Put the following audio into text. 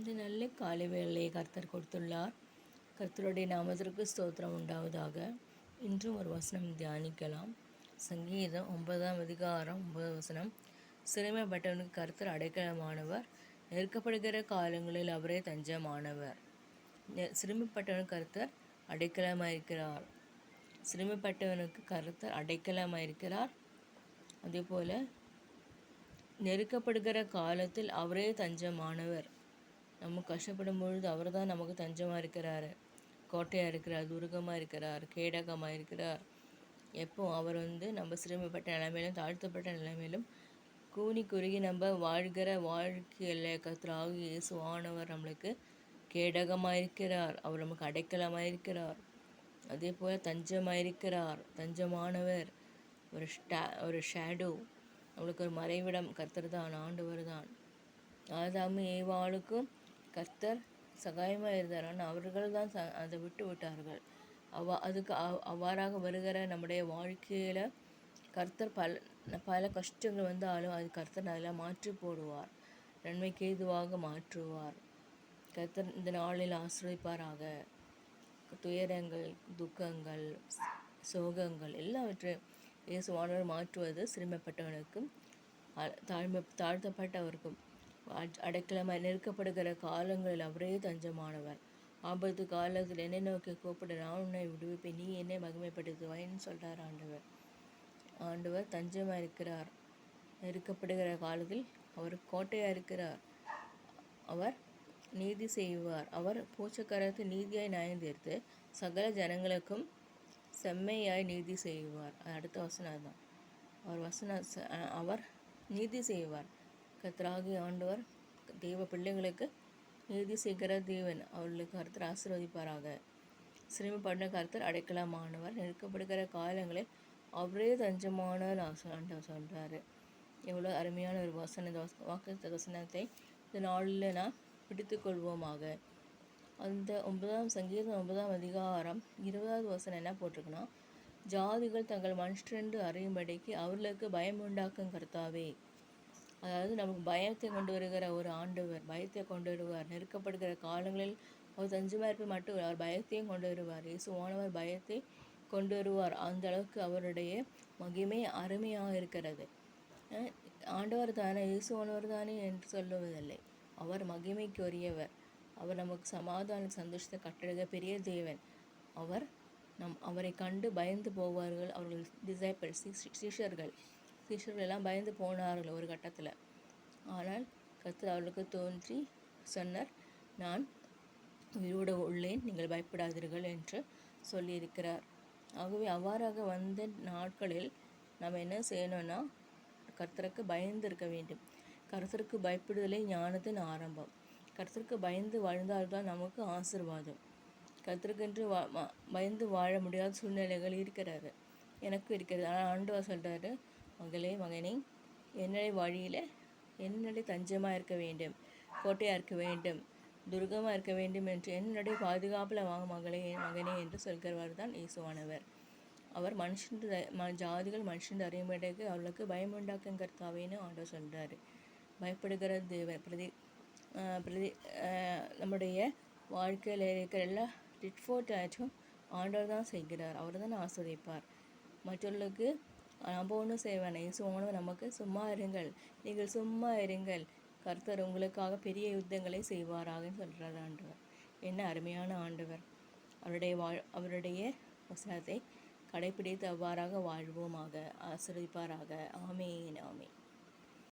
இந்த நல்ல காலை வேளையை கர்த்தர் கொடுத்துள்ளார். கர்த்தருடைய நாமத்திற்கு ஸ்தோத்திரம் உண்டாவதாக. இன்றும் ஒரு வசனம் தியானிக்கலாம். சங்கீதம் 9ஆம் அதிகாரம் 9 வசனம். சிறுமைப்பட்டவனுக்கு கர்த்தர் அடைக்கலமானவர், நெருக்கப்படுகிற காலங்களில் அவரே தஞ்சமானவர். சிறுமைப்பட்டவனுக்கு கர்த்தர் அடைக்கலமாயிருக்கிறார். சிறுமைப்பட்டவனுக்கு கர்த்தர் அடைக்கலமாயிருக்கிறார். அதே போல் நெருக்கப்படுகிற காலத்தில் அவரே தஞ்சமானவர். நம்ம கஷ்டப்படும் பொழுது அவர் தான் நமக்கு தஞ்சமாக இருக்கிறார், கோட்டையாக இருக்கிறார், துருகமாக இருக்கிறார், கேடகமாக இருக்கிறார். எப்போ அவர் நம்ம சிறுமைப்பட்ட நிலைமையிலும் தாழ்த்தப்பட்ட நிலைமையிலும் கூனி குறுகி நம்ம வாழ்கிற வாழ்க்கையில் கர்த்தராகிய இயேசுவானவர் நம்மளுக்கு கேடகமாக இருக்கிறார். அவர் நமக்கு அடைக்கலமாக இருக்கிறார். அதே போல் தஞ்சமாக இருக்கிறார். தஞ்சமானவர், ஒரு ஷேடோ, நம்மளுக்கு ஒரு மறைவிடம் கர்த்தர் தான், ஆண்டவர் தான். ஆதாமும் ஏவாளுக்கும் கர்த்தர் சகாயமாக இருந்தார். ஆனால் அவர்கள் தான் அதை விட்டு விட்டார்கள். அதுக்கு அவ்வாறாக வருகிற நம்முடைய வாழ்க்கையில் கர்த்தர் பல கஷ்டங்கள் வந்தாலும் அது கர்த்தர் அதெல்லாம் மாற்றி போடுவார், நன்மைக்கு ஏதுவாக மாற்றுவார். கர்த்தர் இந்த நாளில் ஆசீர்வதிப்பாராக. துயரங்கள், துக்கங்கள், சோகங்கள் எல்லாவற்றையும் இயேசுவானவர் மாற்றுவது சிறுமைப்பட்டவனுக்கும் தாழ்த்தப்பட்டவருக்கும் அடைக்கலமாய் நெருக்கப்படுகிற காலங்களில் அவரே தஞ்சமானவர். ஆபத்து காலத்தில் என்னை நோக்கி கூப்பிட நான் உன்னை விடுவிப்பேன், நீ என்னை மகிமைப்படுத்துவாயின்னு சொல்கிறார் ஆண்டவர். ஆண்டவர் தஞ்சமாக இருக்கிறார். நெருக்கப்படுகிற காலத்தில் அவர் கோட்டையாக இருக்கிறார். அவர் நீதி செய்வார். அவர் பூச்சக்கரத்தை நீதியாய் நியாயம் தீர்த்து சகல ஜனங்களுக்கும் செம்மையாய் நீதி செய்வார். அடுத்த வசனம் தான். அவர் நீதி செய்வார். கர்த்தராகிய ஆண்டவர் தெய்வ பிள்ளைகளுக்கு நீதி செய்கிற தேவன். அவர்களுக்கு கர்த்தர் ஆசீர்வதிப்பாராக. சிறுமைப்பட்ட கர்த்தர் அடைக்கலமானவர், நெருக்கப்படுகிற காலங்களில் அவரே தஞ்சமானவர் ஆண்டவர் சொல்கிறாரு. எவ்வளோ அருமையான ஒரு வாக்கு வசனத்தை இந்த நாளில் நான் பிடித்து கொள்வோமாக. அந்த 9ஆம் சங்கீதம் 9ஆம் அதிகாரம் 20வது வசனம் என்ன போட்டிருக்குன்னா, ஜாதிகள் தங்கள் மனுஷரென்று அறியும்படிக்கு அவர்களுக்கு பயம் உண்டாக்கும் கர்த்தாவே. அதாவது நமக்கு பயத்தை கொண்டு வருகிற ஒரு ஆண்டவர், பயத்தை கொண்டு வருவார். நெருக்கப்படுகிற காலங்களில் அவர் தஞ்சமாக இருப்ப மட்டும் அவர் பயத்தையும் கொண்டு வருவார். இயேசுவானவர் பயத்தை கொண்டு வருவார். அந்த அளவுக்கு அவருடைய மகிமை அருமையாக இருக்கிறது. ஆண்டவர் தானே, இயேசுவானவர் தானே என்று சொல்லுவதில்லை. அவர் மகிமைக்கு உரியவர். அவர் நமக்கு சமாதான சந்தோஷத்தை கட்டளைக பெரிய தேவன். அவரை கண்டு பயந்து போவார்கள். அவர்கள் டிசைபிள்ஸ், சீஷர்கள் எல்லாம் பயந்து போனார்கள் ஒரு கட்டத்தில். ஆனால் கர்த்தர் அவர்களுக்கு தோன்றி சொன்னார், நான் உயிரோடு உள்ளேன், நீங்கள் பயப்படாதீர்கள் என்று சொல்லியிருக்கிறார். ஆகவே அவ்வாறாக வந்த நாட்களில் நம்ம என்ன செய்யணும்னா, கர்த்தருக்கு பயந்து இருக்க வேண்டும். கர்த்தருக்கு பயப்படுதலே ஞானத்தின் ஆரம்பம். கர்த்தருக்கு பயந்து வாழ்ந்தால்தான் நமக்கு ஆசீர்வாதம். கர்த்தருக்கென்று பயந்து வாழ முடியாத சூழ்நிலைகள் இருக்கிறாரு, எனக்கும் இருக்கிறது. ஆனால் ஆண்டவர் சொல்கிறாரு, மகளே மகனே, என்னுடைய வழியில் என்னுடைய தஞ்சமாக இருக்க வேண்டும், கோட்டையாக இருக்க வேண்டும், துர்கமாக இருக்க வேண்டும் என்று என்னுடைய பாதுகாப்பில் வாங்க மகளே மகனே என்று சொல்கிறவர் தான் இயேசுவானவர். அவர் ஜாதிகள் மனுஷன் அறியும்படிக்கு அவர்களுக்கு பயம் உண்டாக்கும் கர்த்தாவேன்னு ஆண்டவர் சொல்கிறாரு. பயப்படுகிற தேவன் நம்முடைய வாழ்க்கையில் இருக்கிற எல்லா டிட்ஃபோட்டாச்சும் ஆண்டவர் தான் செய்கிறார். அவர் தான் ஆஸ்வதிப்பார். மற்றவர்களுக்கு நம்ம ஒன்றும் செய்வேன். இயேசுவானவர் நமக்கு சும்மா இருங்கள், நீங்கள் சும்மா இருங்கள், கர்த்தர் உங்களுக்காக பெரிய யுத்தங்களை செய்வாராகன்னு சொல்கிறார் ஆண்டவர். என்ன அருமையான ஆண்டவர். அவருடைய வசனத்தை கடைப்பிடித்து அவ்வாறாக வாழ்வோமாக. ஆசீர்வதிப்பாராக. ஆமேன், ஆமேன்.